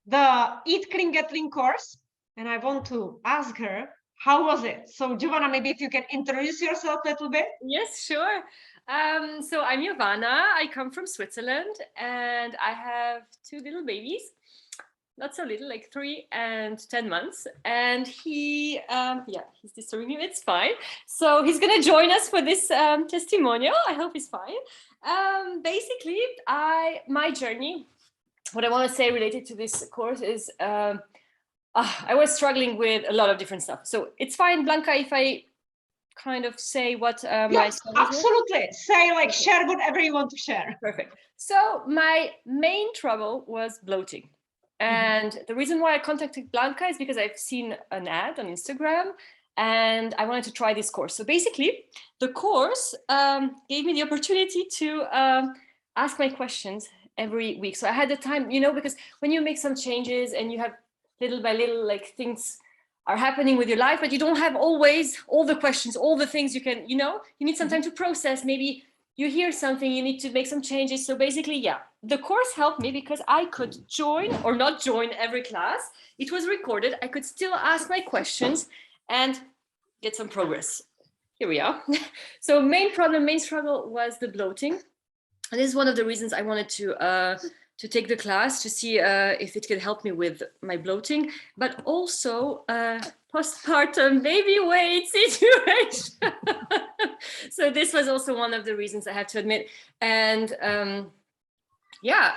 the Eat Clean Get Lean course, and I want to ask her, how was it? So Jovana, maybe if you can introduce yourself a little bit. Yes, sure. So I'm Jovana. I come from Switzerland and I have two little babies. Not so little, like 3 and 10 months. And he's disturbing me. It's fine. So he's going to join us for this testimonial. I hope he's fine. Basically, my journey, what I want to say related to this course is I was struggling with a lot of different stuff. So it's fine, Blanka, if I kind of say what my absolutely say, like, share whatever you want to share. Perfect. So my main trouble was bloating, and the reason why I contacted Blanka is because I've seen an ad on Instagram and I wanted to try this course. So basically the course gave me the opportunity to ask my questions every week. So I had the time, you know, because when you make some changes and you have little by little, like, things are happening with your life, but you don't have always all the questions, all the things you can, you know, you need some time to process. Maybe you hear something, you need to make some changes. So basically, yeah, the course helped me because I could join or not join every class. It was recorded. I could still ask my questions and get some progress. Here we are. So main struggle was the bloating. And this is one of the reasons I wanted to take the class, to see if it could help me with my bloating, but also postpartum baby weight situation. So this was also one of the reasons, I have to admit. And yeah,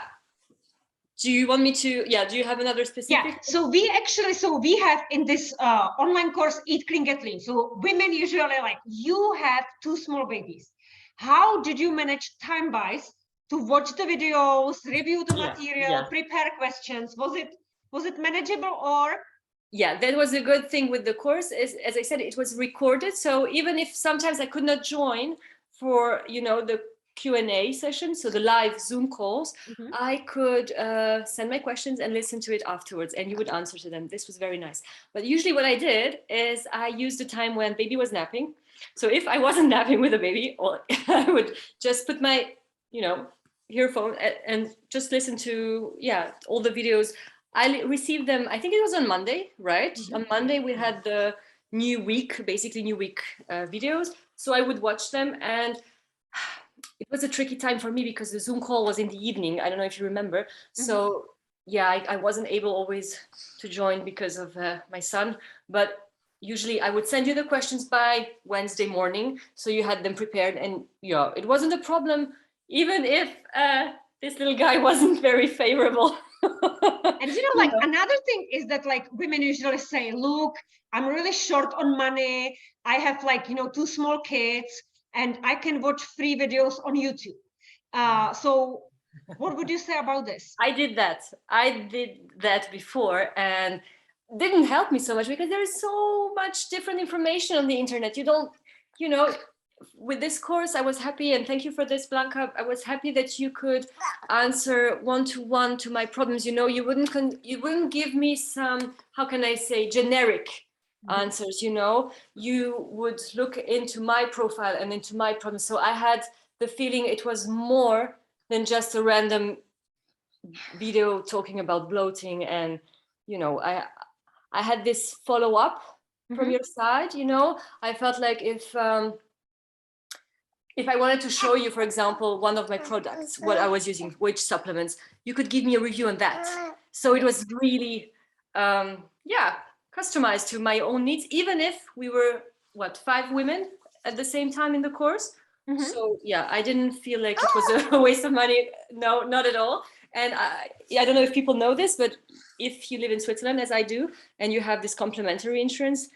do you want me to, do you have another specific? Yeah, so we have in this online course, Eat Clean Get Lean. So women usually, like, you have 2 small babies. How did you manage time-wise to watch the videos, review the material, prepare questions? Was it manageable, or? Yeah, that was a good thing with the course, is, as I said, it was recorded. So even if sometimes I could not join for, you know, the Q&A session, so the live Zoom calls, I could send my questions and listen to it afterwards, and you would answer to them. This was very nice. But usually what I did is I used the time when baby was napping. So if I wasn't napping with a baby, I would just put my, you know, earphone and just listen to, all the videos. I received them, I think it was on Monday, right? On Monday we had the new week videos. So I would watch them, and it was a tricky time for me because the Zoom call was in the evening. I don't know if you remember. So yeah, I wasn't able always to join because of my son, but usually I would send you the questions by Wednesday morning, so you had them prepared, and yeah, it wasn't a problem, even if this little guy wasn't very favorable. And you know, like, another thing is that, like, women usually say, look, I'm really short on money. I have, like, you know, 2 small kids, and I can watch free videos on YouTube. So what would you say about this? I did that before, and didn't help me so much because there is so much different information on the internet. You don't, you know, with this course, I was happy, and thank you for this, Blanka. I was happy that you could answer one-to-one to my problems. You know, you wouldn't give me some, how can I say, generic answers. You know, you would look into my profile and into my problems. So I had the feeling it was more than just a random video talking about bloating, and you know, I had this follow-up from your side. You know, I felt like if I wanted to show you, for example, one of my products, what I was using, which supplements, you could give me a review on that. So it was really, customized to my own needs, even if we were, 5 women at the same time in the course. So yeah, I didn't feel like it was a waste of money. No, not at all. And I don't know if people know this, but if you live in Switzerland, as I do, and you have this complimentary insurance,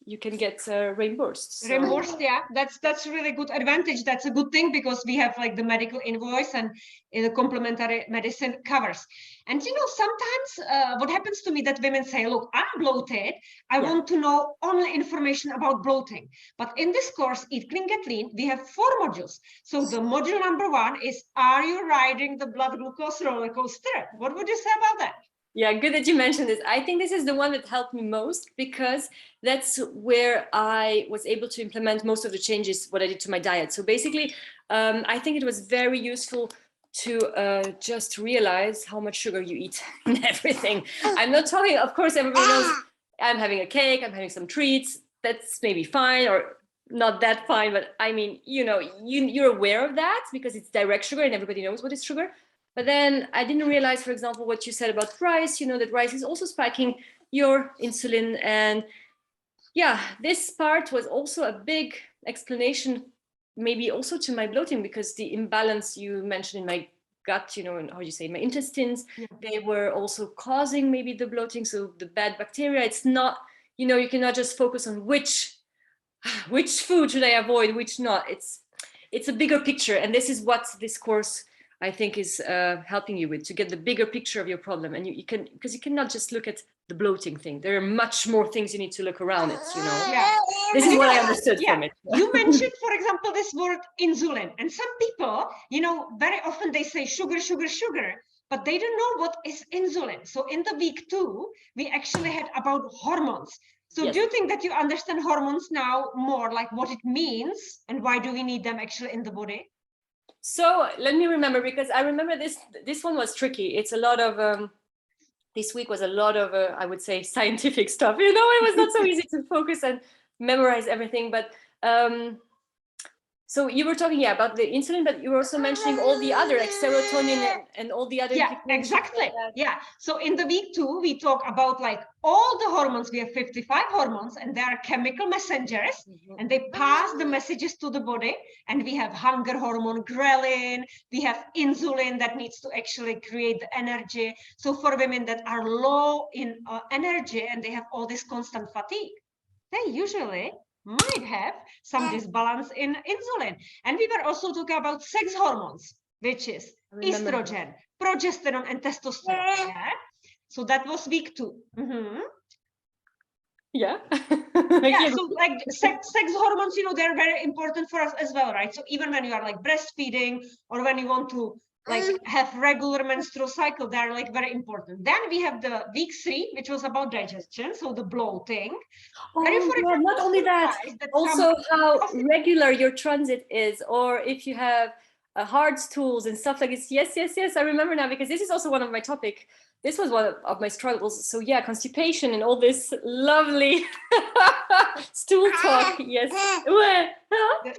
you can get reimbursed. So. Reimbursed, yeah, that's really good advantage. That's a good thing, because we have, like, the medical invoice, and the complementary medicine covers. And you know, sometimes what happens to me, that women say, look, I'm bloated, I want to know only information about bloating. But in this course, Eat Clean Get Lean, we have 4 modules. So the module number 1 is, are you riding the blood glucose roller coaster? What would you say about that? Yeah, good that you mentioned this. I think this is the one that helped me most, because that's where I was able to implement most of the changes, what I did to my diet. So basically, I think it was very useful to just realize how much sugar you eat and everything. I'm not talking, of course, everybody knows I'm having a cake, I'm having some treats. That's maybe fine or not that fine, but I mean, you know, you're aware of that because it's direct sugar and everybody knows what is sugar. But then I didn't realize, for example, what you said about rice, you know, that rice is also spiking your insulin. And yeah, this part was also a big explanation, maybe also to my bloating, because the imbalance you mentioned in my gut, you know, and how you say, my intestines, they were also causing maybe the bloating. So the bad bacteria, it's not, you know, you cannot just focus on which food should I avoid, which not. It's a bigger picture. And this is what this course, I think, is helping you with, to get the bigger picture of your problem. And you can, because you cannot just look at the bloating thing. There are much more things you need to look around it, you know. Yeah. This is what I understood from it. You mentioned, for example, this word insulin. And some people, you know, very often they say sugar, sugar, sugar, but they don't know what is insulin. So in the week 2, we actually had about hormones. So Yes. Do you think that you understand hormones now more, like what it means and why do we need them actually in the body? So let me remember, because I remember this one was tricky. It's a lot of, this week was a lot of, I would say, scientific stuff. You know, it was not so easy to focus and memorize everything. But so you were talking, yeah, about the insulin, but you were also mentioning all the other, like serotonin and all the other. Yeah, exactly. Yeah. So in the week 2, we talk about like all the hormones. We have 55 hormones and they are chemical messengers and they pass the messages to the body. And we have hunger hormone, ghrelin. We have insulin that needs to actually create the energy. So for women that are low in energy and they have all this constant fatigue, they usually might have some disbalance in insulin. And we were also talking about sex hormones, which is estrogen, progesterone, and testosterone. Yeah? So that was week 2. Yeah. Yeah, so like sex hormones, you know, they're very important for us as well, right? So even when you are like breastfeeding or when you want to like have regular menstrual cycle, they're like very important. Then we have the week 3, which was about digestion, so the bloating. Oh, yeah, not only that, also how regular your transit is, or if you have hard stools and stuff like this. Yes, yes, yes, I remember now, because this is also one of my topic. This was one of my struggles. So yeah, constipation and all this lovely stool talk. Yes,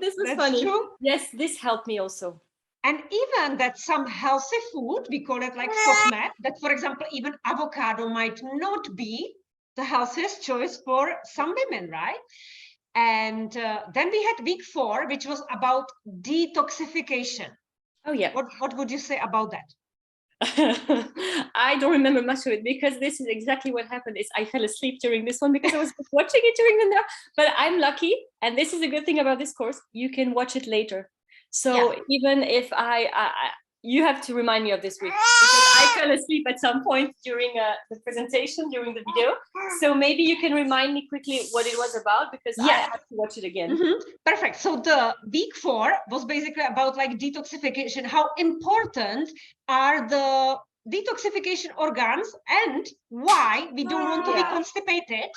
this was funny. True. Yes, this helped me also. And even that some healthy food, we call it like FODMAP, that for example, even avocado might not be the healthiest choice for some women, right? And then we had week 4, which was about detoxification. Oh yeah. What would you say about that? I don't remember much of it, because this is exactly what happened. Is I fell asleep during this one because I was watching it during the night. But I'm lucky, and this is a good thing about this course. You can watch it later. So even if you have to remind me of this week, because I fell asleep at some point during the presentation, during the video. So maybe you can remind me quickly what it was about, because I have to watch it again. Perfect. So the week 4 was basically about like detoxification, how important are the detoxification organs and why we don't want to be constipated.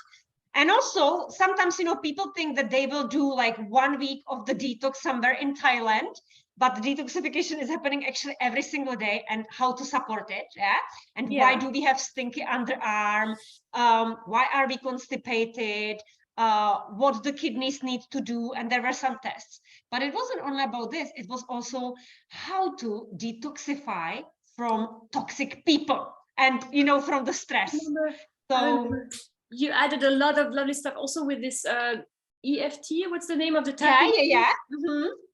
And also, sometimes, you know, people think that they will do like 1 week of the detox somewhere in Thailand, but the detoxification is happening actually every single day, and how to support it. Yeah. And why do we have stinky underarm? Why are we constipated? What the kidneys need to do. And there were some tests, but it wasn't only about this. It was also how to detoxify from toxic people and, you know, from the stress. So you added a lot of lovely stuff also with this EFT. What's the name of the tapping?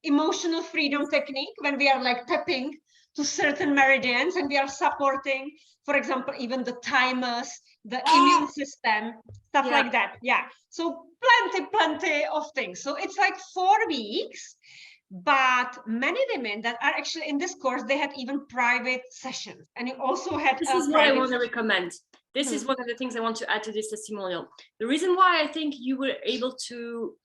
Emotional freedom technique, when we are like tapping to certain meridians and we are supporting, for example, even the thymus, the immune system, stuff like that. Yeah. So plenty of things. So it's like 4 weeks, but many women that are actually in this course, they had even private sessions, and you also had. This is what I want to recommend. This is one of the things I want to add to this testimonial. The reason why I think you were able to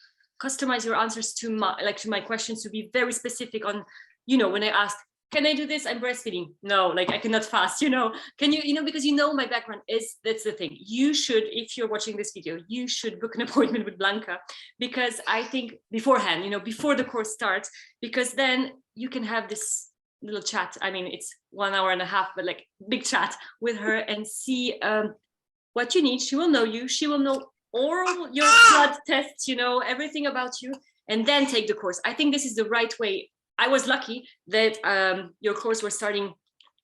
customize your answers to my questions, to be very specific on, you know, when I asked, can I do this? I'm breastfeeding. No, like I cannot fast, you know. Can you, you know, because you know my background is, that's the thing. You should, if you're watching this video, you should book an appointment with Blanka, because I think beforehand, you know, before the course starts, because then you can have this little chat. I mean, it's 1 hour and a half, but like big chat with her and see what you need. She will know you. She will know all your blood tests, you know, everything about you, and then take the course. I think this is the right way. I was lucky that your course was starting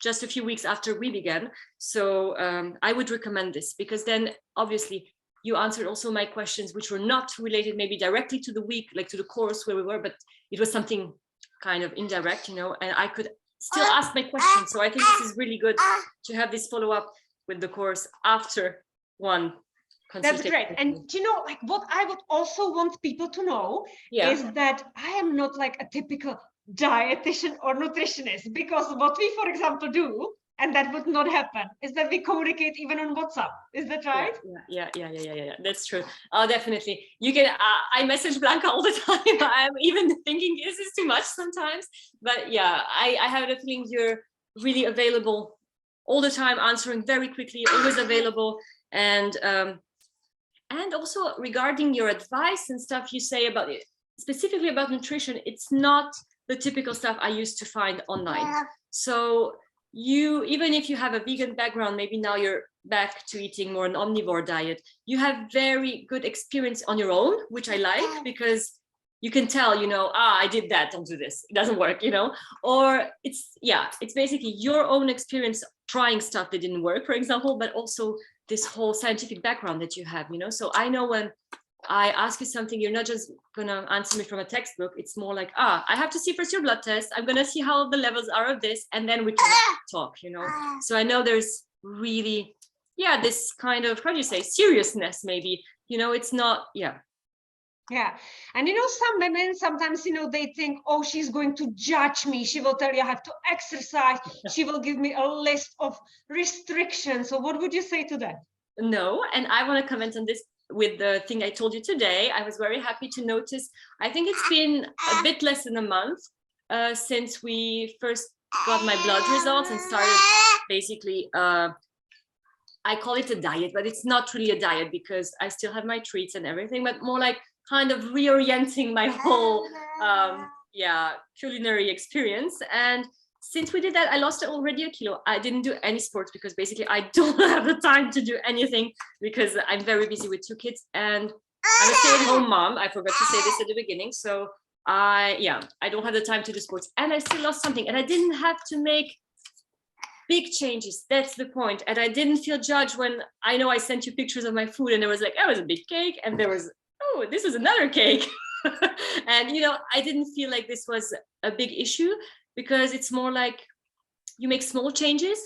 just a few weeks after we began. So I would recommend this, because then obviously you answered also my questions, which were not related maybe directly to the week, like to the course where we were, but it was something kind of indirect, you know, and I could still ask my questions. So I think this is really good to have this follow up with the course after one consultation. That's great. And you know, like what I would also want people to know is that I am not like a typical dietitian or nutritionist, because what we, for example, do, and that would not happen, is that we communicate even on WhatsApp. Is that right? Yeah. That's true. Oh, definitely. You can. I message Blanka all the time. I'm even thinking, is this too much sometimes? But yeah, I have the feeling you're really available all the time, answering very quickly, always available, and also regarding your advice and stuff you say about it, specifically about nutrition, it's not the typical stuff I used to find online. So you, even if you have a vegan background, maybe now you're back to eating more an omnivore diet, you have very good experience on your own, which I like, because you can tell, you know, I did that, don't do this, it doesn't work, you know, or it's basically your own experience trying stuff that didn't work, for example, but also this whole scientific background that you have, you know. So I know when I ask you something, you're not just gonna answer me from a textbook. It's more like, I have to see first your blood test. I'm gonna see how the levels are of this, and then we can talk, you know. So I know there's really, this kind of, how do you say, seriousness, maybe, you know, it's not, Yeah. And you know, some women sometimes, you know, they think, oh, she's going to judge me. She will tell you I have to exercise. She will give me a list of restrictions. So what would you say to that? No, and I want to comment on this with the thing I told you today. I was very happy to notice, I think it's been a bit less than a month since we first got my blood results and started basically, I call it a diet, but it's not really a diet because I still have my treats and everything, but more like kind of reorienting my whole culinary experience. And since we did that, I lost already 1 kilo. I didn't do any sports because basically I don't have the time to do anything because I'm very busy with 2 kids and I'm a stay-at-home mom. I forgot to say this at the beginning. So I don't have the time to do sports, and I still lost something, and I didn't have to make big changes. That's the point. And I didn't feel judged when I know I sent you pictures of my food and there was like, oh, it was a big cake, and there was, oh, this is another cake. And you know, I didn't feel like this was a big issue because it's more like you make small changes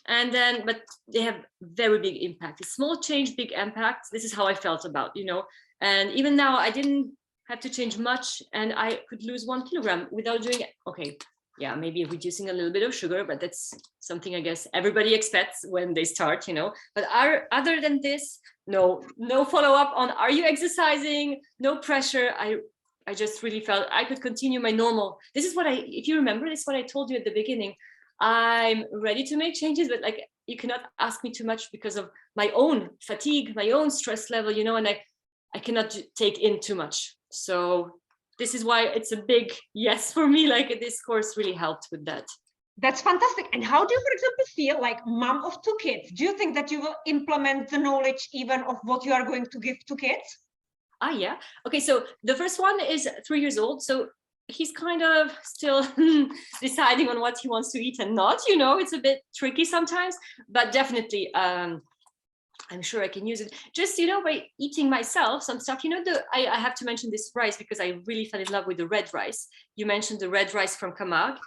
and then, but they have very big impact. A small change, big impact. This is how I felt about, you know, and even now I didn't have to change much and I could lose 1 kilogram without doing it. Okay. Yeah, maybe reducing a little bit of sugar, but that's something I guess everybody expects when they start, you know. But other than this, no follow-up on are you exercising, no pressure. I just really felt I could continue my normal. This is what if you remember, this is what I told you at the beginning. I'm ready to make changes, but like you cannot ask me too much because of my own fatigue, my own stress level, you know, and I cannot take in too much. So this is why it's a big yes for me. Like this course really helped with that. That's fantastic. And how do you, for example, feel like mom of 2 kids? Do you think that you will implement the knowledge even of what you are going to give to kids? Yeah. Okay. So the first one is 3 years old. So he's kind of still deciding on what he wants to eat and not, you know, it's a bit tricky sometimes, but definitely, I'm sure I can use it just, you know, by eating myself some stuff, you know, I have to mention this rice because I really fell in love with the red rice. You mentioned the red rice from Camargue.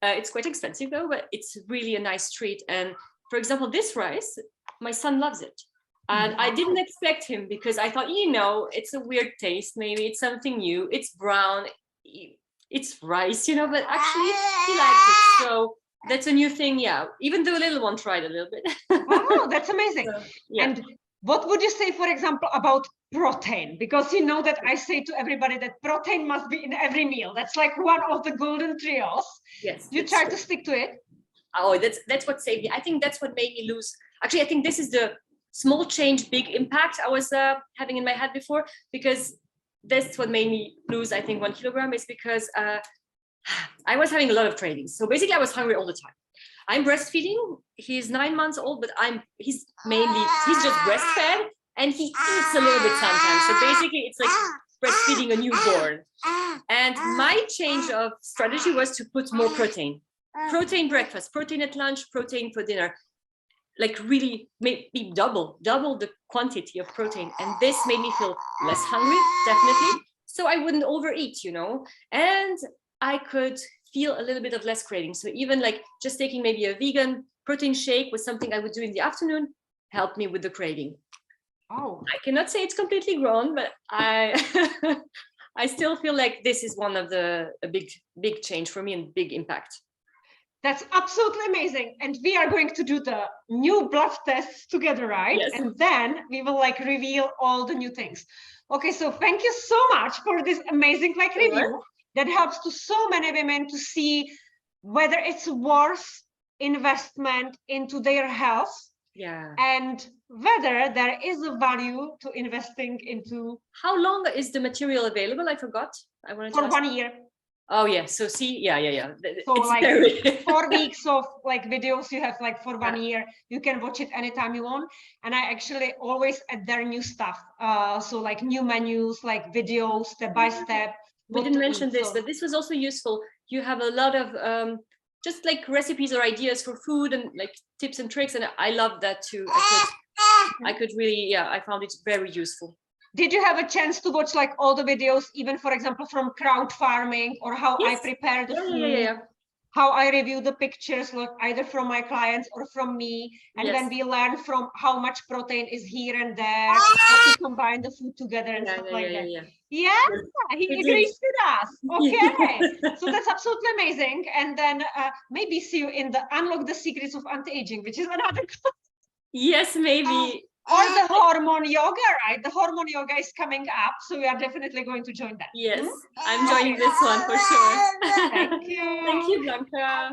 It's quite expensive though, but it's really a nice treat. And for example, this rice, my son loves it. And I didn't expect him because I thought, you know, it's a weird taste. Maybe it's something new. It's brown. It's rice, you know, but actually he likes it. So that's a new thing. Yeah. Even the little one tried a little bit. Oh, that's amazing. So, yeah. And what would you say, for example, about protein? Because you know that I say to everybody that protein must be in every meal. That's like one of the golden trios. Yes. You try to stick to it. Oh, that's what saved me. I think that's what made me lose. Actually, I think this is the small change, big impact I was having in my head before, because that's what made me lose, I think, 1 kilogram is because I was having a lot of cravings. So basically I was hungry all the time. I'm breastfeeding. He's 9 months old, but he's just breastfed, and he eats a little bit sometimes. So basically it's like breastfeeding a newborn. And my change of strategy was to put more protein. Protein breakfast, protein at lunch, protein for dinner. Like really maybe double the quantity of protein. And this made me feel less hungry, definitely. So I wouldn't overeat, you know, and I could feel a little bit of less craving. So even like just taking maybe a vegan protein shake was something I would do in the afternoon, helped me with the craving. Oh, I cannot say it's completely grown, but I still feel like this is one of a big change for me and big impact. that's absolutely amazing. And we are going to do the new blood tests together, right? Yes. And then we will like reveal all the new things. Okay, so thank you so much for this amazing like review that helps to so many women to see whether it's worth investment into their health, and whether there is a value to investing into. How long is the material available? I forgot. I wanted to for ask. 1 year. Oh yeah, so see, yeah. So it's like 4 weeks of like videos you have like for 1 year. You can watch it anytime you want. And I actually always add their new stuff. So like new menus, like videos, step by step. We didn't mention this, but this was also useful. You have a lot of just like recipes or ideas for food and like tips and tricks. And I love that too. I could really, I found it very useful. Did you have a chance to watch like all the videos, even for example, from crowd farming, or how I prepare the food, how I review the pictures, like either from my clients or from me, and then we learn from how much protein is here and there, how to combine the food together and stuff like that. Yeah, he agrees with us. Okay, so that's absolutely amazing. And then maybe see you in the Unlock the Secrets of Anti-Aging, which is another class. Yes, maybe. Or the hormone yoga, right? The hormone yoga is coming up, so we are definitely going to join that. Yes, I'm joining this one for sure. Thank you. Thank you, Blanka.